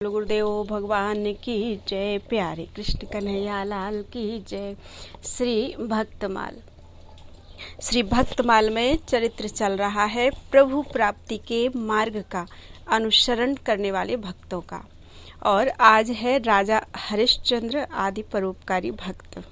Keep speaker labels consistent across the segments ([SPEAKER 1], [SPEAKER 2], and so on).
[SPEAKER 1] बोलो गुरुदेव भगवान की जय। प्यारे कृष्ण कन्हैया लाल की जय। श्री भक्तमाल में चरित्र चल रहा है प्रभु प्राप्ति के मार्ग का अनुसरण करने वाले भक्तों का। और आज है राजा हरिश्चंद्र आदि परोपकारी भक्त।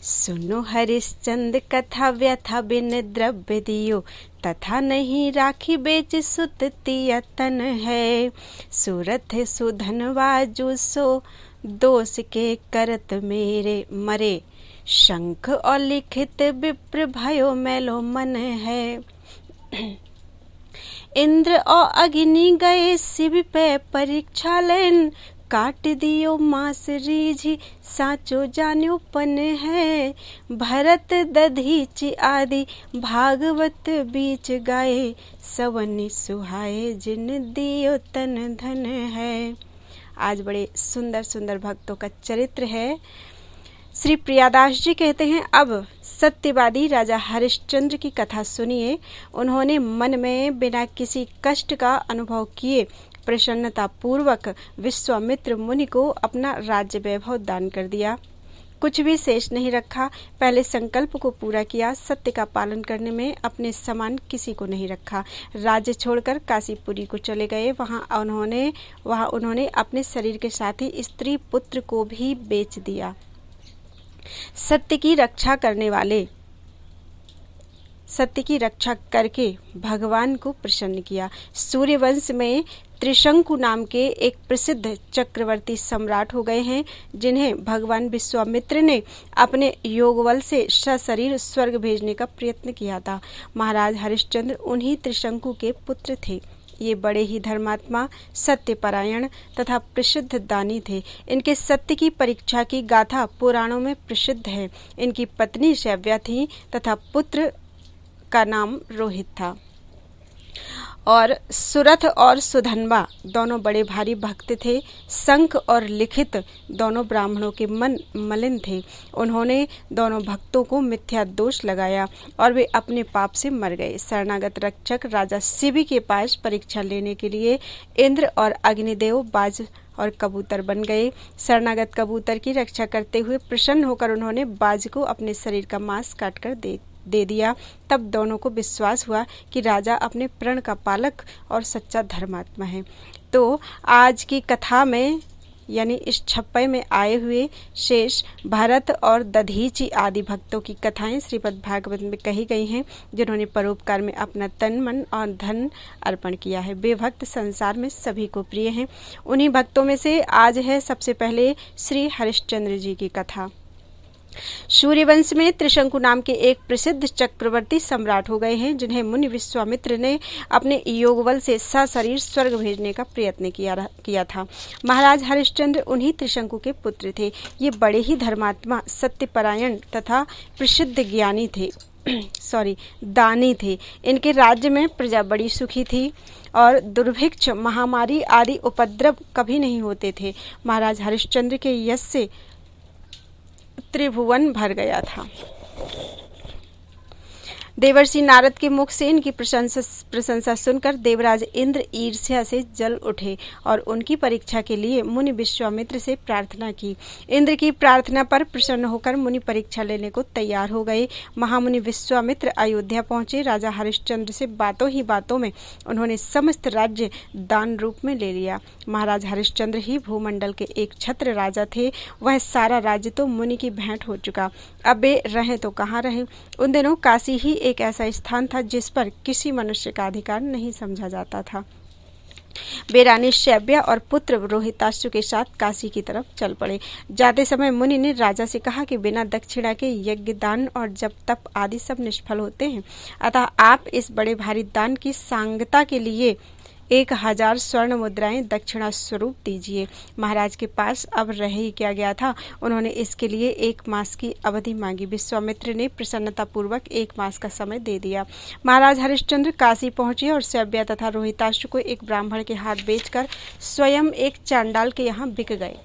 [SPEAKER 1] सुनो हरिश्चंद्र कथा व्यथा बिन द्रव्य दियो, तथा नहीं राखी बेच सुत तिया तन है। सूरत है सुधनवाजू सो दोष के करत मेरे मरे। शंख और लिखित विप्र भयो मैलो मन है। इंद्र और अग्नि गए शिव पे परीक्षा लेन। काट दियो मास रीझी साचो जान्यो पन है। भरत दधीच आदि भागवत बीच गाए। सवनि सुहाए जिन दियो तन धन है। आज बड़े सुंदर सुंदर भक्तों का चरित्र है। श्री प्रियादास जी कहते हैं, अब सत्यवादी राजा हरिश्चंद्र की कथा सुनिए। उन्होंने मन में बिना किसी कष्ट का अनुभव किए प्रसन्नता पूर्वक विश्वामित्र मुनि को अपना राज्य वैभव दान कर दिया। कुछ भी शेष नहीं रखा। पहले संकल्प को पूरा किया। सत्य का पालन करने में अपने समान किसी को नहीं रखा। राज्य छोड़कर काशीपुरी को चले गए। वहां उन्होंने अपने शरीर के साथ ही स्त्री पुत्र को भी बेच दिया। सत्य की रक्षा करके भगवान को प्रसन्न किया। सूर्यवंश में त्रिशंकु नाम के एक प्रसिद्ध चक्रवर्ती सम्राट हो गए हैं, जिन्हें भगवान विश्वामित्र ने अपने योगबल से सशरीर स्वर्ग भेजने का प्रयत्न किया था। महाराज हरिश्चंद्र उन्हीं त्रिशंकु के पुत्र थे। ये बड़े ही धर्मात्मा, सत्यपरायण तथा प्रसिद्ध दानी थे। इनके सत्य की परीक्षा की गाथा पुराणों में प्रसिद्ध है। इनकी पत्नी शैव्या थी तथा पुत्र का नाम रोहित था। और सुरथ और सुधनवा दोनों बड़े भारी भक्त थे। शंख और लिखित दोनों ब्राह्मणों के मन मलिन थे। उन्होंने दोनों भक्तों को मिथ्या दोष लगाया और वे अपने पाप से मर गए। शरणागत रक्षक राजा शिव के पास परीक्षा लेने के लिए इंद्र और अग्निदेव बाज और कबूतर बन गए। शरणागत कबूतर की रक्षा करते हुए प्रसन्न होकर उन्होंने बाज को अपने शरीर का मांस काटकर दे दिया। तब दोनों को विश्वास हुआ कि राजा अपने प्रण का पालक और सच्चा धर्मात्मा है। तो आज की कथा में यानी इस छप्पे में आए हुए शेष भरत और दधीचि आदि भक्तों की कथाएं श्रीमद् भागवत में कही गई हैं, जिन्होंने परोपकार में अपना तन मन और धन अर्पण किया है। वे भक्त संसार में सभी को प्रिय हैं। उन्हीं भक्तों में से आज है सबसे पहले श्री हरिश्चंद्र जी की कथा। सूर्यवंश में त्रिशंकु नाम के एक प्रसिद्ध चक्रवर्ती सम्राट हो गए हैं, जिन्हें मुनि विश्वामित्र ने अपने योगबल से सशरीर स्वर्ग भेजने का प्रयत्न किया था। महाराज हरिश्चंद्र उन्हीं त्रिशंकु के पुत्र थे। ये बड़े ही धर्मात्मा, सत्यपरायण तथा प्रसिद्ध दानी थे। इनके राज्य में प्रजा बड़ी सुखी थी और दुर्भिक्ष, महामारी आदि उपद्रव कभी नहीं होते थे। महाराज हरिश्चंद्र के यश से त्रिभुवन भर गया था। देवर्षि नारद के मुख से इनकी प्रशंसा सुनकर देवराज इंद्र ईर्ष्या से जल उठे और उनकी परीक्षा के लिए मुनि विश्वामित्र से प्रार्थना की। इंद्र की प्रार्थना पर प्रसन्न होकर मुनि परीक्षा लेने को तैयार हो गए। महामुनि विश्वामित्र अयोध्या पहुंचे। राजा हरिश्चंद्र से बातों ही बातों में उन्होंने समस्त राज्य दान रूप में ले लिया। महाराज हरिश्चंद्र ही भूमंडल के एक छत्र राजा थे। वह सारा राज्य तो मुनि की भेंट हो चुका। अब वे रहे तो कहाँ रहे। उन दिनों काशी ही एक ऐसा स्थान था जिस पर किसी मनुष्य का अधिकार नहीं समझा जाता था। वे रानी शैव्या और पुत्र रोहिताश्व के साथ काशी की तरफ चल पड़े। जाते समय मुनि ने राजा से कहा कि बिना दक्षिणा के यज्ञ, दान और जप तप आदि सब निष्फल होते हैं। अतः आप इस बड़े भारी दान की सांगता के लिए 1000 स्वर्ण मुद्राएं दक्षिणा स्वरूप दीजिए। महाराज के पास अब रह ही क्या गया था। उन्होंने इसके लिए 1 मास की अवधि मांगी। विश्वामित्र ने प्रसन्नता पूर्वक 1 मास का समय दे दिया। महाराज हरिश्चंद्र काशी पहुंचे और शैव्या तथा रोहिताश्व को एक ब्राह्मण के हाथ बेचकर स्वयं एक चांडाल के यहाँ बिक गए।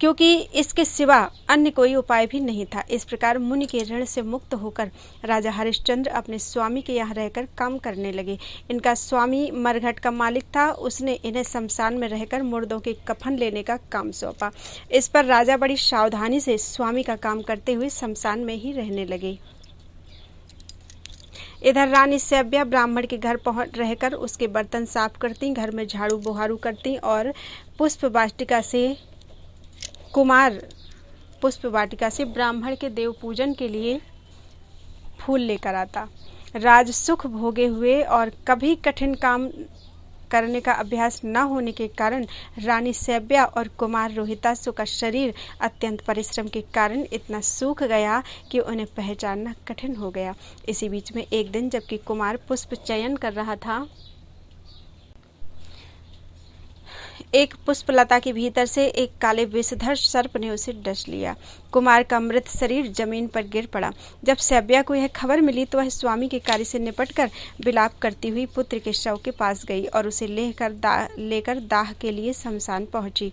[SPEAKER 1] क्योंकि इसके सिवा अन्य कोई उपाय भी नहीं था। इस प्रकार मुनि के ऋण से मुक्त होकर राजा हरिश्चंद्र अपने स्वामी के यहाँ रहकर काम करने लगे। इनका स्वामी मरघट का मालिक था। उसने इन्हें शमशान में रहकर मुर्दों के कफन लेने का काम सौंपा। इस पर राजा बड़ी सावधानी से स्वामी का काम करते हुए शमशान में ही रहने लगे। इधर रानी सैब्या ब्राह्मण के घर पहुंच रहकर उसके बर्तन साफ करती, घर में झाड़ू बुहारू करती और पुष्प वाटिका से ब्राह्मण के देव पूजन के लिए फूल लेकर आता। राज सुख भोगे हुए और कभी कठिन काम करने का अभ्यास न होने के कारण रानी सैब्या और कुमार रोहितासु का शरीर अत्यंत परिश्रम के कारण इतना सूख गया कि उन्हें पहचानना कठिन हो गया। इसी बीच में एक दिन जबकि कुमार पुष्प चयन कर रहा था, एक पुष्पलता के भीतर से एक काले विषधर सर्प ने उसे डस लिया। कुमार का मृत शरीर जमीन पर गिर पड़ा। जब सैब्या को यह खबर मिली तो वह स्वामी के कार्य से निपटकर विलाप करती हुई पुत्र के शव के पास गई और उसे लेकर दाह के लिए शमशान पहुंची।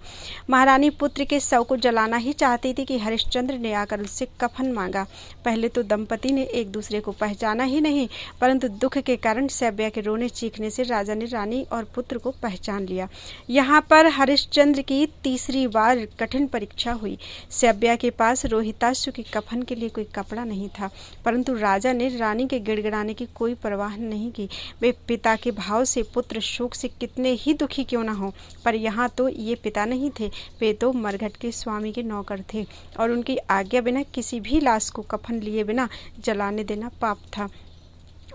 [SPEAKER 1] महारानी पुत्र के शव को जलाना ही चाहती थी कि हरिश्चंद्र ने आकर उससे कफन मांगा। पहले तो दंपति ने एक दूसरे को पहचाना ही नहीं, परंतु दुख के कारण सैब्या के रोने चीखने से राजा ने रानी और पुत्र को पहचान लिया। यहाँ पर हरिश्चंद्र की तीसरी बार कठिन परीक्षा हुई। सैब्या के पास रोहितासु के कफन के लिए कोई कपड़ा नहीं था, परंतु राजा ने रानी के गिड़गिड़ाने की कोई परवाह नहीं की। वे पिता के भाव से, पुत्र शोक से कितने ही दुखी क्यों न हो, पर यहाँ तो ये पिता नहीं थे, वे तो मरघट के स्वामी के नौकर थे और उनकी आज्ञा बिना किसी भी लाश को कफन लिए बिना जलाने देना पाप था।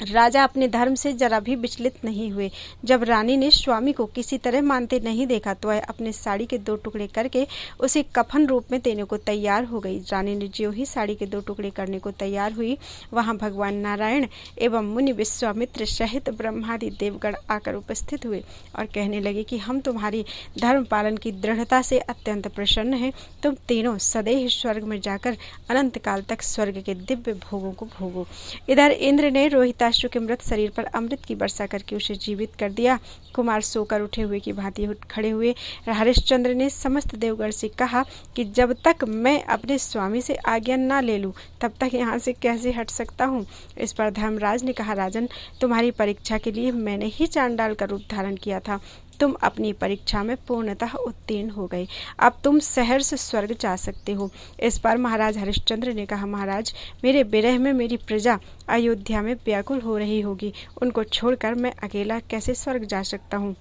[SPEAKER 1] राजा अपने धर्म से जरा भी विचलित नहीं हुए। जब रानी ने स्वामी को किसी तरह मानते नहीं देखा तो वह अपने साड़ी के 2 टुकड़े करके उसे कफन रूप में देने को तैयार हो गई। रानी ने ज्यों ही साड़ी के 2 टुकड़े करने को तैयार हुई, वहां भगवान नारायण एवं मुनि विश्वामित्र सहित ब्रह्मादि देवगण आकर उपस्थित हुए और कहने लगे कि हम तुम्हारी धर्म पालन की दृढ़ता से अत्यंत प्रसन्न हैं। तुम तीनों सदैव स्वर्ग में जाकर अनंत काल तक स्वर्ग के दिव्य भोगों को भोगो। इधर इंद्र ने रोहितासु के मृत शरीर पर अमृत की वर्षा करके उसे जीवित कर दिया। कुमार सोकर उठे हुए की भांति खड़े हुए। हरिश्चंद्र ने समस्त देवगण से कहा कि जब तक मैं अपने स्वामी से आज्ञा न ले लूं तब तक यहाँ से कैसे हट सकता हूँ। इस पर धर्मराज ने कहा, राजन, तुम्हारी परीक्षा के लिए मैंने ही चांडाल का रूप धारण किया था। तुम अपनी परीक्षा में पूर्णतः उत्तीर्ण हो गए। अब तुम सहर्ष स्वर्ग जा सकते हो। इस पर महाराज हरिश्चंद्र ने कहा, महाराज, मेरे विरह में मेरी प्रजा अयोध्या में व्याकुल हो रही होगी। उनको छोड़कर मैं अकेला कैसे स्वर्ग जा सकता हूँ।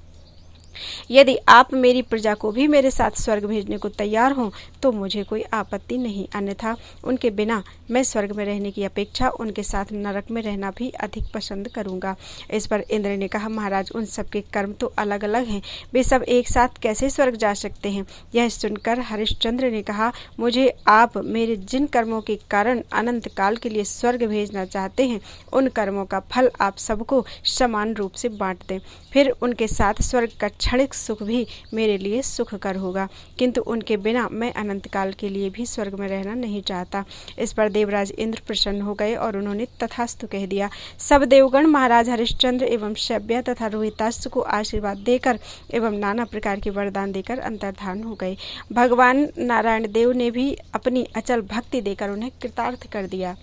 [SPEAKER 1] यदि आप मेरी प्रजा को भी मेरे साथ स्वर्ग भेजने को तैयार हों तो मुझे कोई आपत्ति नहीं, अन्यथा उनके बिना मैं स्वर्ग में रहने की अपेक्षा उनके साथ नरक में रहना भी अधिक पसंद करूंगा। इस पर इंद्र ने कहा, महाराज, उन सबके कर्म तो अलग अलग हैं, वे सब एक साथ कैसे स्वर्ग जा सकते हैं। यह सुनकर हरिश्चंद्र ने कहा, मुझे आप मेरे जिन कर्मों के कारण अनंत काल के लिए स्वर्ग भेजना चाहते हैं उन कर्मों का फल आप सबको समान रूप से बांट दें, फिर उनके साथ स्वर्ग का क्षणिक सुख भी मेरे लिए सुखकर होगा, किंतु उनके बिना मैं अनंत काल के लिए भी स्वर्ग में रहना नहीं चाहता। इस पर देवराज इंद्र प्रसन्न हो गए और उन्होंने तथास्तु कह दिया। सब देवगण महाराज हरिश्चंद्र एवं सैब्या तथा रोहितासु को आशीर्वाद देकर एवं नाना प्रकार के वरदान देकर अंतर्धान हो गए। भगवान नारायण देव ने भी अपनी अचल भक्ति देकर उन्हें कृतार्थ कर दिया।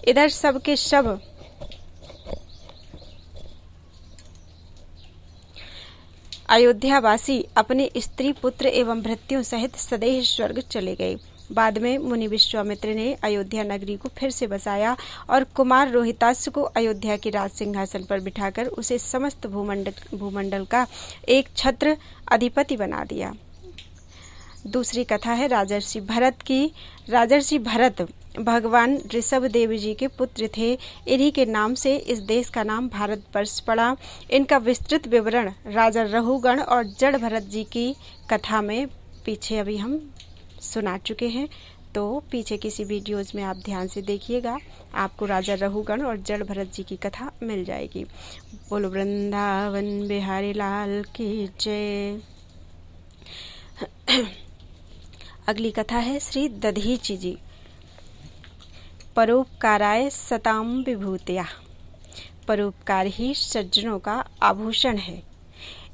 [SPEAKER 1] इधर सबके सब अयोध्यावासी अपने स्त्री पुत्र एवं भृत्यों सहित सदैव स्वर्ग चले गए। बाद में मुनि विश्वामित्र ने अयोध्या नगरी को फिर से बसाया और कुमार रोहितासु को अयोध्या के राज सिंहासन पर बिठाकर उसे समस्त भूमंडल का एक छत्र अधिपति बना दिया। दूसरी कथा है राजर्षि भरत की। राजर्षि भरत भगवान ऋषभ देव जी के पुत्र थे। इन्हीं के नाम से इस देश का नाम भारतवर्ष पड़ा। इनका विस्तृत विवरण राजा रहुगण और जड़ भरत जी की कथा में पीछे अभी हम सुना चुके हैं, तो पीछे किसी वीडियोज में आप ध्यान से देखिएगा, आपको राजा रहुगण और जड़ भरत जी की कथा मिल जाएगी। बोलो वृंदावन बिहारी लाल की जय। अगली कथा है श्री दधीचि जी। परोपकाराय सताम विभूतिया। परोपकार ही सज्जनों का आभूषण है।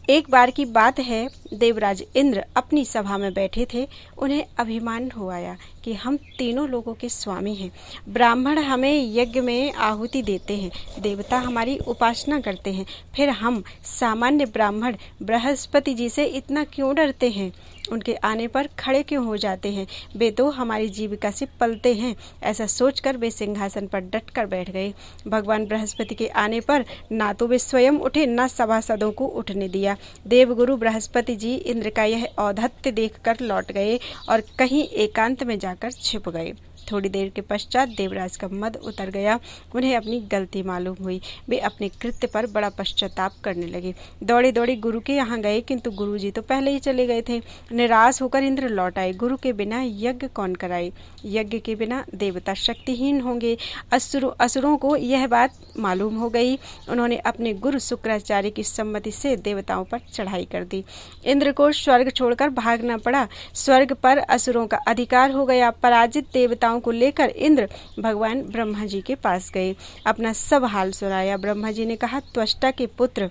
[SPEAKER 1] एक बार की बात है, देवराज इंद्र अपनी सभा में बैठे थे, उन्हें अभिमान हो आया कि हम तीनों लोगों के स्वामी हैं। ब्राह्मण हमें यज्ञ में आहुति देते हैं, देवता हमारी उपासना करते हैं, फिर हम सामान्य ब्राह्मण बृहस्पति जी से इतना क्यों डरते हैं? उनके आने पर खड़े क्यों हो जाते हैं? वे तो हमारी जीविका से पलते हैं। ऐसा सोचकर वे सिंहासन पर डटकर बैठ गए। भगवान बृहस्पति के आने पर ना तो वे स्वयं उठे, ना सभासदों को उठने दिया। देवगुरु बृहस्पति जी इंद्र का यह औद्धत्य देखकर लौट गए और कहीं एकांत में जाकर छिप गए। थोड़ी देर के पश्चात देवराज का मद उतर गया। उन्हें अपनी गलती मालूम हुई। वे अपने कृत्य पर बड़ा पश्चाताप करने लगे। दौड़े दौड़े गुरु के यहाँ गए, किंतु गुरु जी तो पहले ही चले गए थे। निराश होकर इंद्र लौट आए। गुरु के बिना यज्ञ कौन कराए? यज्ञ के बिना देवता शक्तिहीन होंगे। असुरों को यह बात मालूम हो गई। उन्होंने अपने गुरु शुक्राचार्य की सम्मति से देवताओं पर चढ़ाई कर दी। इंद्र को स्वर्ग छोड़कर भागना पड़ा। स्वर्ग पर असुरों का अधिकार हो गया। पराजित देवताओं को लेकर इंद्र भगवान ब्रह्मा जी के पास गए, अपना सब हाल सुनाया। ब्रह्मा जी ने कहा, त्वष्टा के पुत्र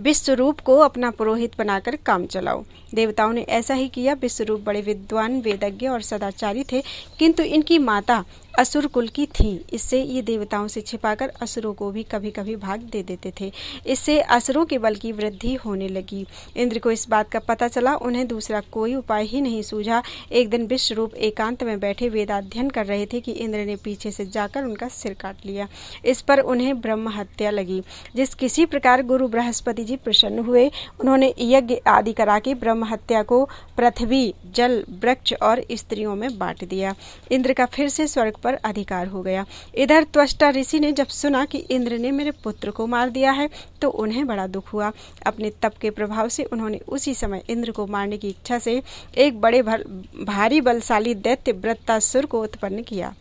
[SPEAKER 1] विश्वरूप को अपना पुरोहित बनाकर काम चलाओ। देवताओं ने ऐसा ही किया। विश्वरूप बड़े विद्वान, वेदज्ञ और सदाचारी थे, किंतु इनकी माता असुर कुल की थी। इससे ये देवताओं से छिपाकर असुरों को भी कभी कभी भाग दे देते थे। इससे असुरों के बल की वृद्धि होने लगी। इंद्र को इस बात का पता चला। उन्हें दूसरा कोई उपाय ही नहीं सूझा। एक दिन विश्वरूप एकांत में बैठे वेदाध्ययन कर रहे थे कि इंद्र ने पीछे से जाकर उनका सिर काट लिया। इस पर उन्हें ब्रह्म हत्या लगी। जिस किसी प्रकार गुरु बृहस्पति जी प्रसन्न हुए, उन्होंने यज्ञ आदि करा के ब्रह्म हत्या को पृथ्वी, जल, वृक्ष और स्त्रियों में बांट दिया। इंद्र का फिर से स्वर्ग पर अधिकार हो गया। इधर त्वष्टा ऋषि ने जब सुना कि इंद्र ने मेरे पुत्र को मार दिया है, तो उन्हें बड़ा दुख हुआ। अपने तप के प्रभाव से उन्होंने उसी समय इंद्र को मारने की इच्छा से एक बड़े भारी बलशाली दैत्य वृत्तासुर को उत्पन्न किया।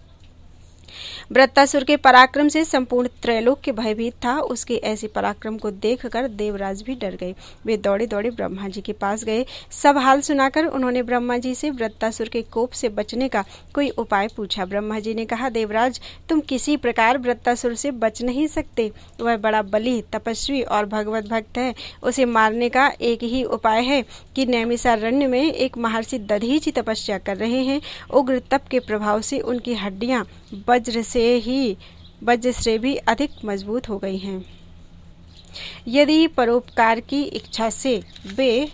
[SPEAKER 1] वृत्तासुर के पराक्रम से संपूर्ण त्रैलोक्य भयभीत था। उसके ऐसे पराक्रम को देखकर देवराज भी डर गए। वे दौड़े दौड़े ब्रह्मा जी के पास गए। सब हाल सुनाकर उन्होंने ब्रह्मा जी से वृत्तासुर के कोप से बचने का कोई उपाय पूछा। ब्रह्मा जी ने कहा, देवराज, तुम किसी प्रकार वृत्तासुर से बच नहीं सकते। वह बड़ा बली, तपस्वी और भगवत भक्त है। उसे मारने का एक ही उपाय है कि नैमिषारण्य में एक महर्षि दधीचि तपस्या कर रहे हैं। उग्र तप के प्रभाव से उनकी हड्डियां वज्र से भी अधिक मजबूत हो गई हैं। यदि परोपकार की इच्छा से वे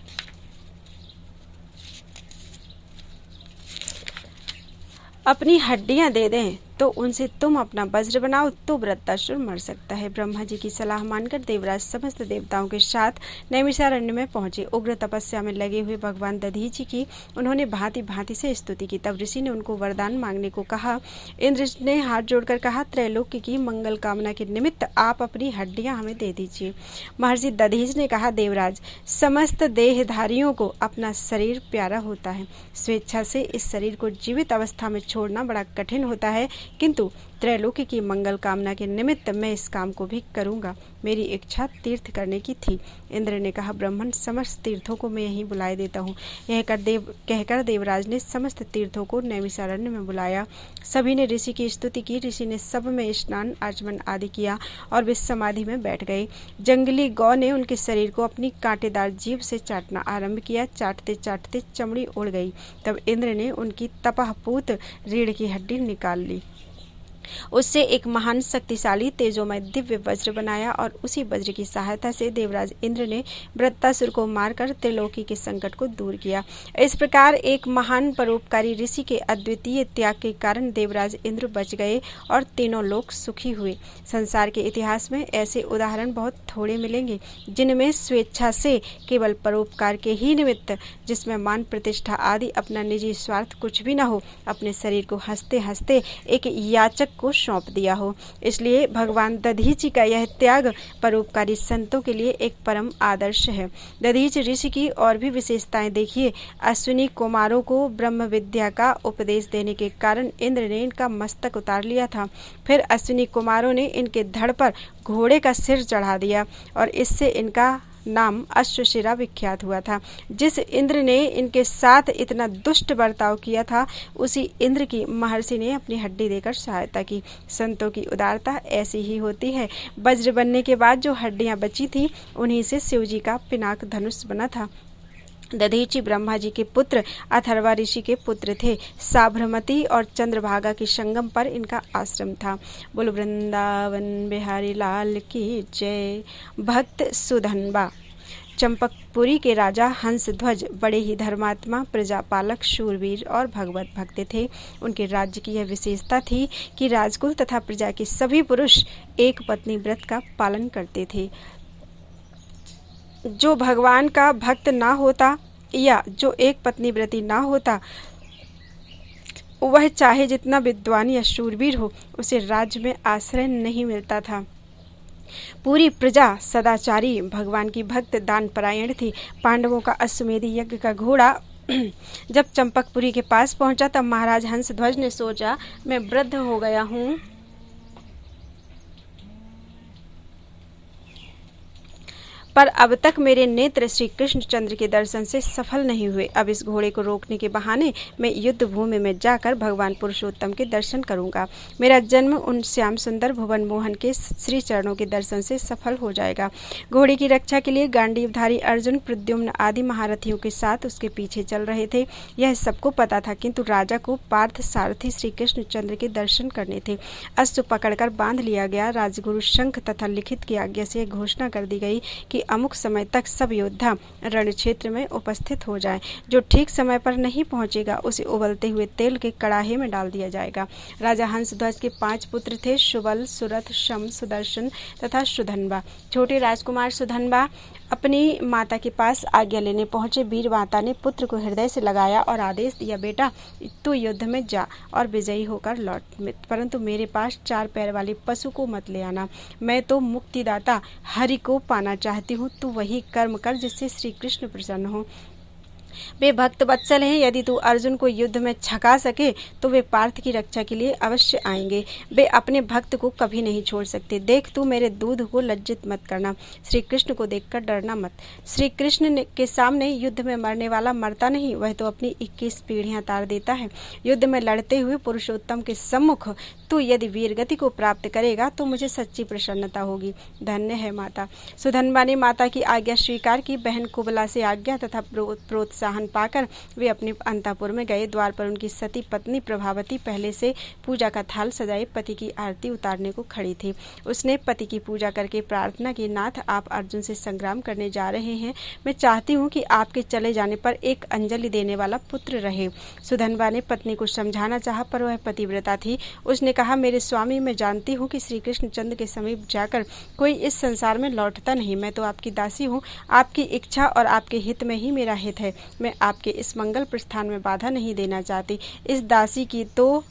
[SPEAKER 1] अपनी हड्डियां दे दें तो उनसे तुम अपना वज्र बनाओ, तो वृत्तासुर मर सकता है। ब्रह्मा जी की सलाह मानकर देवराज समस्त देवताओं के साथ नैमिषारण्य में पहुंचे। उग्र तपस्या में लगे हुए भगवान दधीचि की उन्होंने भांति भांति से स्तुति की। तब ऋषि ने उनको वरदान मांगने को कहा। इंद्र ने हाथ जोड़कर कहा, त्रैलोक्य की मंगल कामना के निमित्त आप अपनी हड्डियां हमें दे दीजिए। महर्षि दधीच ने कहा, देवराज, समस्त देहधारियों को अपना शरीर प्यारा होता है। स्वेच्छा से इस शरीर को जीवित अवस्था में छोड़ना बड़ा कठिन होता है, किंतु त्रैलोक्य की मंगल कामना के निमित्त मैं इस काम को भी करूंगा। मेरी इच्छा तीर्थ करने की थी। इंद्र ने कहा, ब्राह्मण, समस्त तीर्थों को मैं यहीं बुलाए देता हूँ। कहकर देवराज ने समस्त तीर्थों को नैमिषारण्य में बुलाया। सभी ने ऋषि की स्तुति की। ऋषि ने सब में स्नान, आचमन आदि किया और वे समाधि में बैठ गए। जंगली गौ ने उनके शरीर को अपनी कांटेदार जीभ से चाटना आरंभ किया। चाटते चाटते चमड़ी उड़ गई। तब इंद्र ने उनकी तपहपूत रीढ़ की हड्डी निकाल ली। उससे एक महान शक्तिशाली तेजोमय दिव्य वज्र बनाया और उसी वज्र की सहायता से देवराज इंद्र ने वृत्तासुर को मारकर त्रिलोकी के संकट को दूर किया। इस प्रकार एक महान परोपकारी ऋषि के अद्वितीय त्याग के कारण देवराज इंद्र बच गए और तीनों लोग सुखी हुए। संसार के इतिहास में ऐसे उदाहरण बहुत थोड़े मिलेंगे जिनमें स्वेच्छा से केवल परोपकार के ही निमित्त, जिसमें मान प्रतिष्ठा आदि अपना निजी स्वार्थ कुछ भी न हो, अपने शरीर को हंसते हंसते एक याचक को सौंप दिया हो। इसलिए भगवान दधीचि का यह त्याग परोपकारी संतों के लिए एक परम आदर्श है। दधीच ऋषि की और भी विशेषताएं देखिए। अश्विनी कुमारों को ब्रह्म विद्या का उपदेश देने के कारण इंद्र ने इनका मस्तक उतार लिया था। फिर अश्विनी कुमारों ने इनके धड़ पर घोड़े का सिर चढ़ा दिया और इससे इनका नाम अश्वशिरा विख्यात हुआ था। जिस इंद्र ने इनके साथ इतना दुष्ट बर्ताव किया था, उसी इंद्र की महर्षि ने अपनी हड्डी देकर सहायता की। संतों की उदारता ऐसी ही होती है। वज्र बनने के बाद जो हड्डियां बची थी, उन्हीं से शिव जी का पिनाक धनुष बना था। दधीचि ब्रह्मा जी के पुत्र अथर्वा ऋषि के पुत्र थे। साबरमती और चंद्रभागा के संगम पर इनका आश्रम था। बोलो वृंदावन बिहारी लाल की जय। भक्त सुधन्वा। चंपकपुरी के राजा हंसध्वज बड़े ही धर्मात्मा, प्रजापालक, शूरवीर और भगवत भक्त थे। उनके राज्य की यह विशेषता थी कि राजकुल तथा प्रजा के सभी पुरुष एक पत्नी व्रत का पालन करते थे। जो भगवान का भक्त ना होता या जो एक पत्नी व्रती ना होता, वह चाहे जितना विद्वान या शूरवीर हो, उसे राज्य में आश्रय नहीं मिलता था। पूरी प्रजा सदाचारी, भगवान की भक्त, दान परायण थी। पांडवों का अश्वमेध यज्ञ का घोड़ा जब चंपकपुरी के पास पहुंचा तब महाराज हंसध्वज ने सोचा, मैं वृद्ध हो गया हूँ, पर अब तक मेरे नेत्र श्री कृष्णचंद्र के दर्शन से सफल नहीं हुए। अब इस घोड़े को रोकने के बहाने मैं युद्ध भूमि में जाकर भगवान पुरुषोत्तम के दर्शन करूंगा। मेरा जन्म उन श्याम सुंदर भुवन मोहन के श्री चरणों के दर्शन से सफल हो जाएगा। घोड़े की रक्षा के लिए गांडीवधारी अर्जुन, प्रद्युम्न आदि महारथियों के साथ उसके पीछे चल रहे थे। यह सबको पता था, किंतु राजा को पार्थ सारथी श्री कृष्णचंद्र के दर्शन करने थे। अश्व पकड़कर बांध लिया गया। राजगुरु शंख तथा लिखित की आज्ञा से घोषणा कर दी गई कि अमुक समय तक सब योद्धा रण क्षेत्र में उपस्थित हो जाएं। जो ठीक समय पर नहीं पहुंचेगा उसे उबलते हुए तेल के कड़ाहे में डाल दिया जाएगा। राजा हंसध्वज के 5 पुत्र थे, सुबल, सुरथ, शम, सुदर्शन तथा सुधन्वा। छोटे राजकुमार सुधन्वा अपनी माता के पास आज्ञा लेने पहुंचे। वीर माता ने पुत्र को हृदय से लगाया और आदेश दिया, बेटा तू युद्ध में जा और विजयी होकर लौट, परंतु मेरे पास 4 पैर वाले पशु को मत ले आना। मैं तो मुक्तिदाता हरि को पाना चाहती हूँ। तू वही कर्म कर जिससे श्री कृष्ण प्रसन्न हो। वे भक्त वत्सल हैं। यदि तू अर्जुन को युद्ध में छका सके तो वे पार्थ की रक्षा के लिए अवश्य आएंगे। वे अपने भक्त को कभी नहीं छोड़ सकते। देख, तू मेरे दूध को लज्जित मत करना। श्री कृष्ण को देखकर डरना मत। श्री कृष्ण के सामने युद्ध में मरने वाला मरता नहीं, वह तो अपनी 21 पीढ़ियां तार देता है। युद्ध में लड़ते हुए पुरुषोत्तम के सम्मुख तू यदि वीरगति को प्राप्त करेगा तो मुझे सच्ची प्रसन्नता होगी। धन्य है माता। सुधन्वा ने माता की आज्ञा स्वीकार की। बहन कुबला से आज्ञा तथा प्रोत्साहन पाकर वे अपने अंतःपुर में गए। द्वार पर उनकी सती पत्नी प्रभावती पहले से पूजा का थाल सजाए पति की आरती उतारने को खड़ी थी। उसने पति की पूजा करके प्रार्थना की, नाथ आप अर्जुन से संग्राम करने जा रहे हैं। मैं चाहती हूँ कि आपके चले जाने पर एक अंजलि देने वाला पुत्र रहे। सुधन्वा ने पत्नी को समझाना चाहा, पर वह पतिव्रता थी। उसने कहा, मेरे स्वामी, मैं जानती हूँ कि श्री कृष्णचंद्र के समीप जाकर कोई इस संसार में लौटता नहीं। मैं तो आपकी दासी हूँ। आपकी इच्छा और आपके हित में ही मेरा हित है। मैं आपके इस मंगल प्रस्थान में बाधा नहीं देना चाहती। इस दासी की तो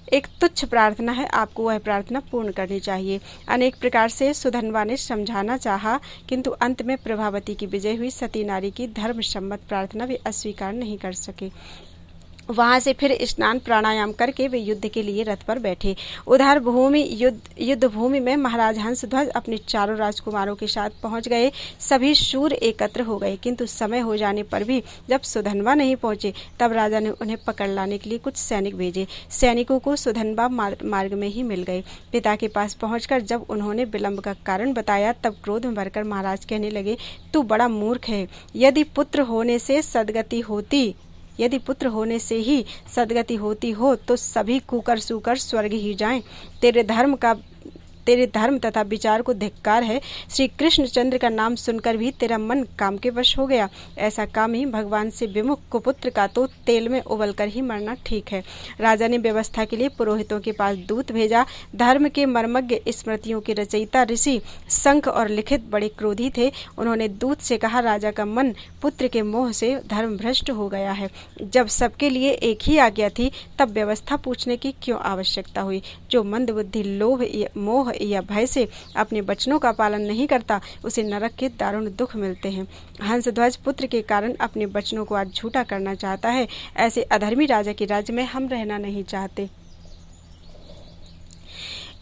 [SPEAKER 1] एक तुच्छ प्रार्थना है, आपको वह प्रार्थना पूर्ण करनी चाहिए। अनेक प्रकार से सुधन्वा ने समझाना चाहा, किंतु अंत में प्रभावती की विजय हुई। सती नारी की धर्म सम्मत प्रार्थना वे अस्वीकार नहीं कर सके। वहां से फिर स्नान प्राणायाम करके वे युद्ध के लिए रथ पर बैठे। उधर युद्ध भूमि में महाराज हंसध्वज अपने 4 राजकुमारों के साथ पहुंच गए। सभी शूर एकत्र हो गए, किंतु समय हो जाने पर भी जब सुधन्वा नहीं पहुंचे तब राजा ने उन्हें पकड़ लाने के लिए कुछ सैनिक भेजे। सैनिकों को सुधन्वा मार्ग में ही मिल गए। पिता के पास पहुंचकर जब उन्होंने विलंब का कारण बताया तब क्रोध में भरकर महाराज कहने लगे, तू बड़ा मूर्ख है। यदि पुत्र होने से ही सदगति होती हो तो सभी कुकर सूकर स्वर्ग ही जाएं। तेरे धर्म तथा विचार को धिक्कार है। श्री कृष्णचंद्र का नाम सुनकर भी तेरा मन काम के वश हो गया। ऐसा काम ही भगवान से विमुख कुपुत्र का तो तेल में उबलकर ही मरना ठीक है। राजा ने व्यवस्था के लिए पुरोहितों के पास दूत भेजा। धर्म के मर्मज्ञ स्मृतियों के रचयिता ऋषि शंख और लिखित बड़े क्रोधी थे। उन्होंने दूत से कहा, राजा का मन पुत्र के मोह से धर्म भ्रष्ट हो गया है। जब सबके लिए एक ही आज्ञा थी तब व्यवस्था पूछने की क्यों आवश्यकता हुई। जो मंदबुद्धि, लोभ, मोह या भय से अपने वचनों का पालन नहीं करता उसे नरक के दारुण दुख मिलते हैं। हंसध्वज पुत्र के कारण अपने वचनों को आज झूठा करना चाहता है। ऐसे अधर्मी राजा के राज्य में हम रहना नहीं चाहते।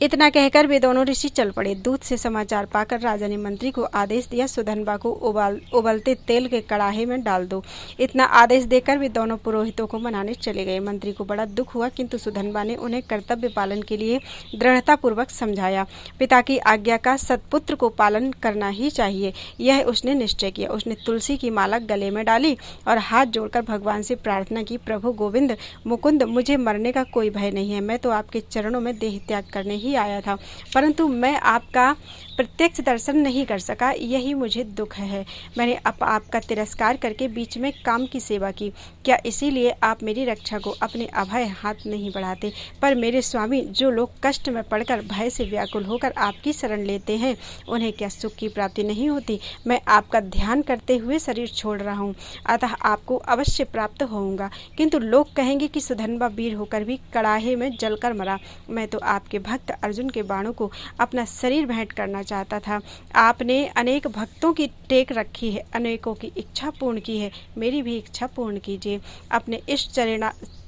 [SPEAKER 1] इतना कहकर वे दोनों ऋषि चल पड़े। दूत से समाचार पाकर राजा ने मंत्री को आदेश दिया, सुधन्वा को उबलते तेल के कड़ाहे में डाल दो। इतना आदेश देकर वे दोनों पुरोहितों को मनाने चले गए। मंत्री को बड़ा दुख हुआ, किंतु सुधन्वा ने उन्हें कर्तव्य पालन के लिए दृढ़तापूर्वक समझाया। पिता की आज्ञा का सत्पुत्र को पालन करना ही चाहिए, यह उसने निश्चय किया। उसने तुलसी की माला गले में डाली और हाथ जोड़कर भगवान से प्रार्थना की, प्रभु गोविंद मुकुंद, मुझे मरने का कोई भय नहीं है। मैं तो आपके चरणों में देह त्याग करने ही आया था, परंतु मैं आपका प्रत्यक्ष दर्शन नहीं कर सका, यही मुझे दुख है। मैंने आपका तिरस्कार करके बीच में काम की सेवा की। क्या इसीलिए आप मेरी रक्षा को अपने अभय हाथ नहीं बढ़ाते? पर मेरे स्वामी, जो लोग कष्ट में पड़कर भय से व्याकुल होकर आपकी शरण लेते हैं, उन्हें क्या सुख की प्राप्ति नहीं होती? मैं आपका ध्यान करते हुए शरीर छोड़ रहा हूँ, अतः आपको अवश्य प्राप्त होऊंगा। किंतु लोग कहेंगे कि सुधन्वा वीर होकर भी कड़ाहे में जलकर मरा। मैं तो आपके भक्त अर्जुन के बाणों को अपना शरीर भेंट करना चाहता था। आपने अनेक भक्तों की टेक रखी है, अनेकों की इच्छा पूर्ण की है, मेरी भी इच्छा पूर्ण कीजिए। अपने इस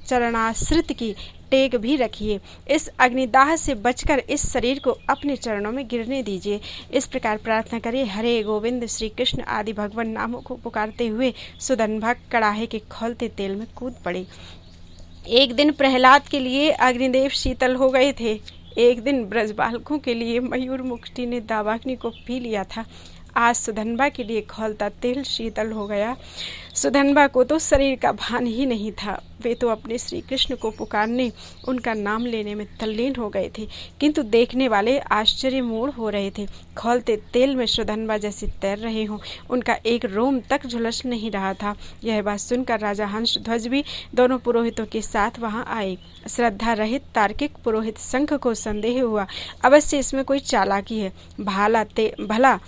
[SPEAKER 1] चरणाश्रित की टेक भी रखिए। इस अग्निदाह से बचकर इस शरीर को अपने चरणों में गिरने दीजिए। इस प्रकार प्रार्थना करिए। हरे गोविंद श्री कृष्ण आदि भगवान नामों को पुकारते हुए सुधन्वा कड़ाहे के खौलते तेल में कूद पड़े। एक दिन प्रहलाद के लिए अग्निदेव शीतल हो गए थे। एक दिन ब्रज बालकों के लिए मयूर मुकुटी ने दावाग्नि को पी लिया था। आज सुधन्वा के लिए खौलता तेल शीतल हो गया। सुधन्वा को तो शरीर का भान ही नहीं था। वे तो अपने श्री कृष्ण को पुकारने, उनका नाम लेने में तल्लीन हो गए थे, किंतु देखने वाले आश्चर्यमूढ़ हो रहे थे। खौलते तेल में सुधन्वा जैसे तैर रहे हों, उनका एक रोम तक झुलस नहीं रहा था। यह बात सुनकर राजा हंस ध्वज भी दोनों पुरोहितों के साथ वहां आए। श्रद्धा रहित तार्किक पुरोहित शंख को संदेह हुआ, अवश्य इसमें कोई चालाकी है। भला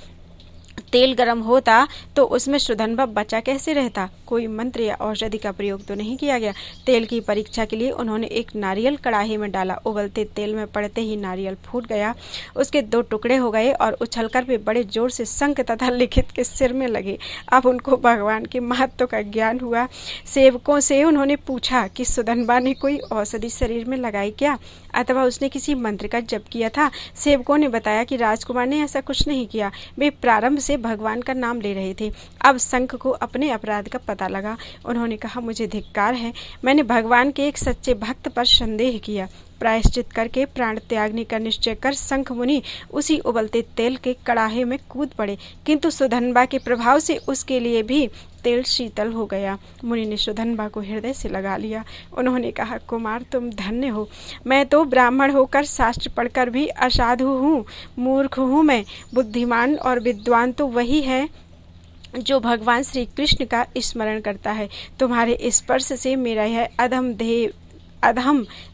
[SPEAKER 1] तेल गर्म होता तो उसमें सुधन्वा बचा कैसे रहता? कोई मंत्र या औषधि का प्रयोग तो नहीं किया गया। तेल की परीक्षा के लिए उन्होंने एक नारियल कड़ाही में डाला। उबलते तेल में पड़ते ही नारियल फूट गया, उसके 2 टुकड़े हो गए और उछलकर वे बड़े जोर से शंख तथा लिखित के सिर में लगे। अब उनको भगवान के महत्व का ज्ञान हुआ। सेवकों से उन्होंने पूछा कि सुधन्वा ने कोई औषधि शरीर में लगाई क्या, अथवा उसने किसी मंत्र का जप किया था? सेवकों ने बताया कि राजकुमार ने ऐसा कुछ नहीं किया, वे प्रारंभ से भगवान का नाम ले रहे थे। अब शंख को अपने अपराध का पता लगा। उन्होंने कहा, मुझे धिक्कार है, मैंने भगवान के एक सच्चे भक्त पर संदेह किया। प्रायश्चित करके प्राण त्यागने का निश्चय कर शंख मुनि उसी उबलते तेल के कड़ाहे में कूद पड़े, किंतु सुधन्वा के प्रभाव से उसके लिए भी तेल शीतल हो गया। मुनि ने सुधन्वा को हृदय से लगा लिया। उन्होंने कहा, कुमार तुम धन्य हो, मैं तो ब्राह्मण होकर शास्त्र पढ़कर भी असाधु हूँ, मूर्ख हूँ मैं। बुद्धिमान और विद्वान तो वही है जो भगवान श्री कृष्ण का स्मरण करता है। तुम्हारे स्पर्श से मेरा यह अधम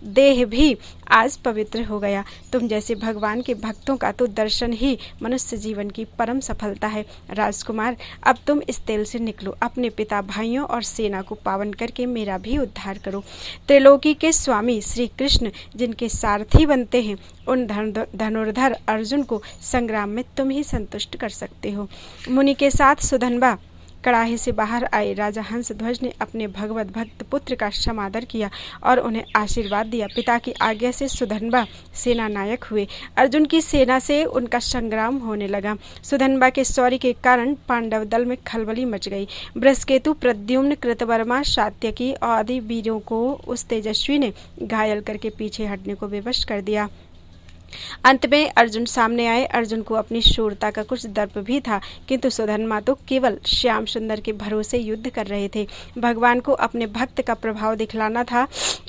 [SPEAKER 1] देह भी आज पवित्र हो गया। तुम जैसे भगवान के भक्तों का तो दर्शन ही मनुष्य जीवन की परम सफलता है। राजकुमार, अब तुम इस तेल से निकलो, अपने पिता, भाइयों और सेना को पावन करके मेरा भी उद्धार करो। त्रिलोकी के स्वामी श्री कृष्ण जिनके सारथी बनते हैं, उन धनुर्धर अर्जुन को संग्राम में तुम ही संतुष्ट कर सकते हो। मुनि के साथ सुधन्वा कड़ाहे से बाहर आए। राजा हंस ध्वज ने अपने भगवत भक्त पुत्र का समादर किया और उन्हें आशीर्वाद दिया। पिता की आज्ञा से सुधन्वा सेना नायक हुए। अर्जुन की सेना से उनका संग्राम होने लगा। सुधन्वा के शौर्य के कारण पांडव दल में खलबली मच गई। बृहस्पति, प्रद्युम्न, कृतवर्मा, सात्यकी आदि वीरों को उस तेजस्वी ने घायल करके पीछे हटने को विवश कर दिया। अंत में अर्जुन सामने आए। अर्जुन को अपनी शूरता का कुछ दर्प भी था, किंतु सुधन्वा तो केवल श्याम सुंदर के भरोसे युद्ध कर रहे थे। भगवान को अपने भक्त का प्रभाव दिखलाना था।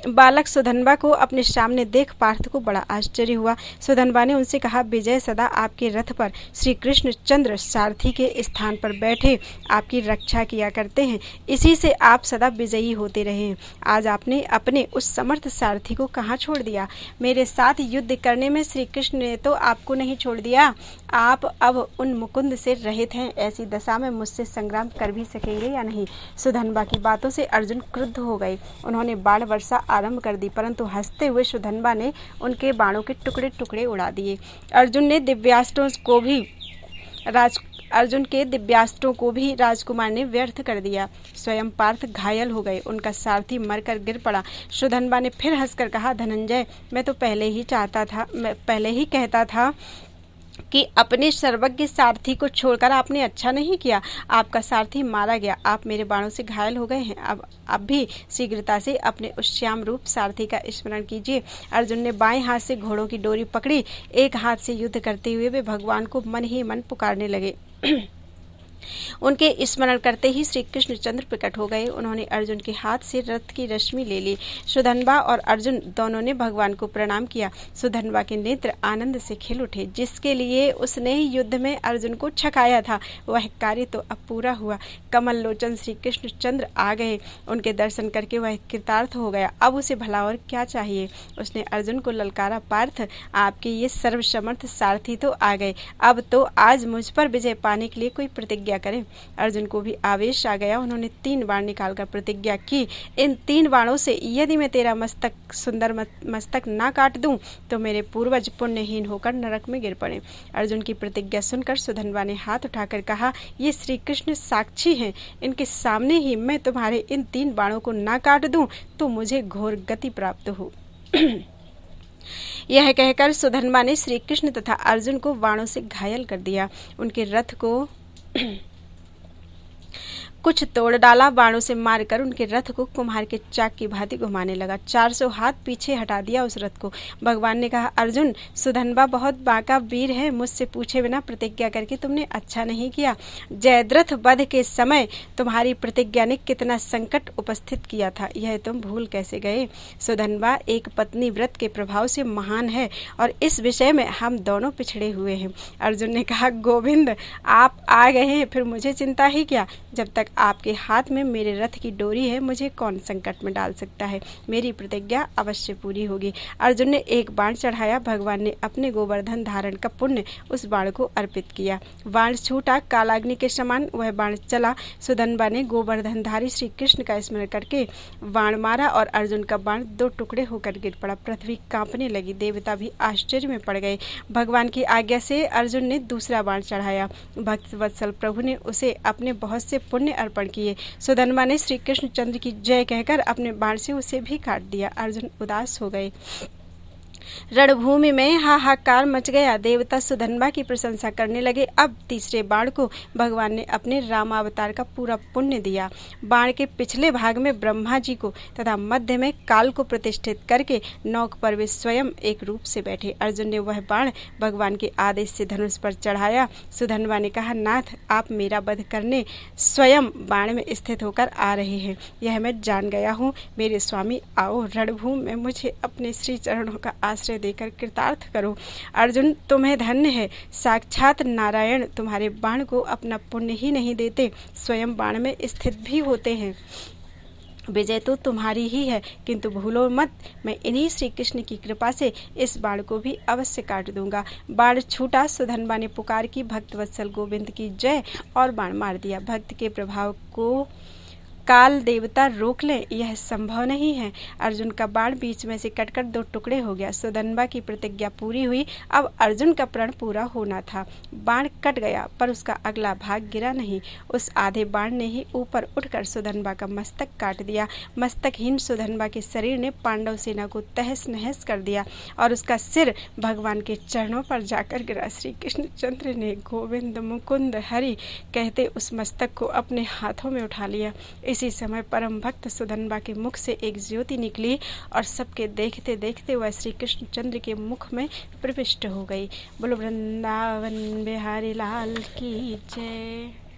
[SPEAKER 1] बालक सुधन्वा को अपने सामने देख पार्थ को बड़ा आश्चर्य हुआ। सुधन्वा ने उनसे कहा, विजय सदा आपके रथ पर श्री कृष्ण चंद्र सारथी के स्थान पर बैठे आपकी रक्षा किया करते हैं, इसी से आप सदा विजयी होते रहे। आज आपने अपने उस समर्थ सारथी को कहाँ छोड़ दिया? मेरे साथ युद्ध करने में श्री कृष्ण ने तो आपको नहीं छोड़ दिया। आप अब उन मुकुंद से रहित हैं, ऐसी दशा में मुझसे संग्राम कर भी सकेंगे या नहीं? सुधन्वा की बातों से अर्जुन क्रुद्ध हो गए। उन्होंने बाण वर्षा आरंभ कर दी, परंतु हंसते हुए सुधन्वा ने उनके बाणों के टुकड़े टुकड़े उड़ा दिए। अर्जुन ने दिव्यास्त्रों को भी अर्जुन के दिव्यास्त्रों को भी राजकुमार ने व्यर्थ कर दिया। स्वयं पार्थ घायल हो गए, उनका सारथी मरकर गिर पड़ा। सुधन्वा ने फिर हंसकर कहा, धनंजय, मैं तो पहले ही कहता था कि अपने सर्वज्ञ सारथी को छोड़कर आपने अच्छा नहीं किया। आपका सारथी मारा गया, आप मेरे बाणों से घायल हो गए हैं। अब भी शीघ्रता से अपने उस श्याम रूप सारथी का स्मरण कीजिए। अर्जुन ने बाएं हाथ से घोड़ों की डोरी पकड़ी, एक हाथ से युद्ध करते हुए वे भगवान को मन ही मन पुकारने लगे। उनके स्मरण करते ही श्री कृष्णचंद्र प्रकट हो गए। उन्होंने अर्जुन के हाथ से रथ की रश्मि ले ली। सुधन्वा और अर्जुन दोनों ने भगवान को प्रणाम किया। सुधन्वा के नेत्र आनंद से खिल उठे। जिसके लिए उसने युद्ध में अर्जुन को छकाया था, वह कार्य तो अब पूरा हुआ। कमल लोचन श्री कृष्णचंद्र आ गए। उनके दर्शन करके वह कृतार्थ हो गया। अब उसे भला और क्या चाहिए। उसने अर्जुन को ललकारा, पार्थ, आपके ये सर्वसमर्थ सारथी तो आ गए। अब तो आज मुझ पर विजय पाने के लिए कोई प्रतिज्ञा करें। अर्जुन को भी आवेश आ गया। उन्होंने 3 बाण निकालकर प्रतिज्ञा की, इन 3 बाणों से यदि मैं तेरा सुंदर मस्तक ना काट दूं तो मेरे पूर्वज पुण्यहीन होकर नरक में गिर पड़े। अर्जुन की प्रतिज्ञा सुनकर सुधन्वा ने हाथ उठाकर कहा, ये श्री कृष्ण साक्षी हैं, इनके सामने ही मैं तुम्हारे इन 3 बाणों को ना काट दूं तो मुझे घोर गति प्राप्त हो। यह कहकर सुधन्वा ने श्री कृष्ण तथा अर्जुन को बाणों से घायल कर दिया। उनके रथ को कुछ तोड़ डाला। बाणों से मारकर उनके रथ को कुम्हार के चाक की भांति घुमाने लगा। 400 हाथ पीछे हटा दिया उस रथ को। भगवान ने कहा, अर्जुन, सुधन्वा बहुत बांका वीर है, मुझसे पूछे बिना प्रतिज्ञा करके तुमने अच्छा नहीं किया। जयद्रथ वध के समय तुम्हारी प्रतिज्ञा ने कितना संकट उपस्थित किया था, यह तुम भूल कैसे गए। सुधन्वा एक पत्नी व्रत के प्रभाव से महान है और इस विषय में हम दोनों पिछड़े हुए हैं। अर्जुन ने कहा, गोविंद, आप आ गए हैं, फिर मुझे चिंता ही क्या। जब तक आपके हाथ में मेरे रथ की डोरी है, मुझे कौन संकट में डाल सकता है। मेरी प्रतिज्ञा अवश्य पूरी होगी। अर्जुन ने एक बाण चढ़ाया। भगवान ने अपने गोवर्धन धारण का पुण्य उस बाण को अर्पित किया। बाण छूटा, कालाग्नि के समान वह बाण चला। सुधन्वा ने गोवर्धनधारी श्री कृष्ण का स्मरण करके बाण मारा और अर्जुन का बाण 2 टुकड़े होकर गिर पड़ा। पृथ्वी कांपने लगी, देवता भी आश्चर्य में पड़ गए। भगवान की आज्ञा से अर्जुन ने दूसरा बाण चढ़ाया। भक्त वत्सल प्रभु ने उसे अपने बहुत से पुण्य अर्पण किए। सुधन्वा ने श्री कृष्णचंद्र की जय कहकर अपने बाण से उसे भी काट दिया। अर्जुन उदास हो गए। रणभूमि में हाहाकार मच गया। देवता सुधन्वा की प्रशंसा करने लगे। अब तीसरे बाण को भगवान ने अपने रामावतार का पूरा पुण्य दिया। बाण के पिछले भाग में ब्रह्मा जी को तथा मध्य में काल को प्रतिष्ठित करके नौक पर वे स्वयं एक रूप से बैठे। अर्जुन ने वह बाण भगवान के आदेश से धनुष पर चढ़ाया। सुधन्वा ने कहा, नाथ, आप मेरा वध करने स्वयं बाण में स्थित होकर आ रहे हैं, यह मैं जान गया हूँ। मेरे स्वामी, आओ, रणभूमि में मुझे अपने श्री चरणों का आश्रय देकर कृतार्थ करो। अर्जुन, तुम्हें धन्य है। साक्षात नारायण तुम्हारे बाण को अपना पुण्य ही नहीं देते, स्वयं बाण में स्थित भी होते हैं। विजय तो तुम्हारी ही है, किंतु भूलो मत, मैं इन्हीं श्री कृष्ण की कृपा से इस बाण को भी अवश्य काट दूंगा। बाण छूटा। सुधन्वा ने पुकार की, भक्त वत्सल गोविंद की जय, और बाण मार दिया। भक्त के प्रभाव को काल देवता रोक ले, यह संभव नहीं है। अर्जुन का बाण बीच में से कटकर 2 टुकड़े हो गया। सुधन्वा की प्रतिज्ञा पूरी हुई। अब अर्जुन का प्रण पूरा होना था। बाण कट गया पर उसका अगला भाग गिरा नहीं। उस आधे बाण ने ही ऊपर उठकर सुधन्वा का मस्तक काट दिया। मस्तकहीन सुधन्वा के शरीर ने पांडव सेना को तहस नहस कर दिया और उसका सिर भगवान के चरणों पर जाकर गिरा। श्री कृष्णचंद्र ने गोविंद मुकुंद हरि कहते उस मस्तक को अपने हाथों में उठा लिया। इसी समय परम भक्त सुधन्वा के मुख से एक ज्योति निकली और सबके देखते देखते वह श्री कृष्णचंद्र के मुख में प्रविष्ट हो गई। बोलो वृंदावन बिहारी लाल की जय।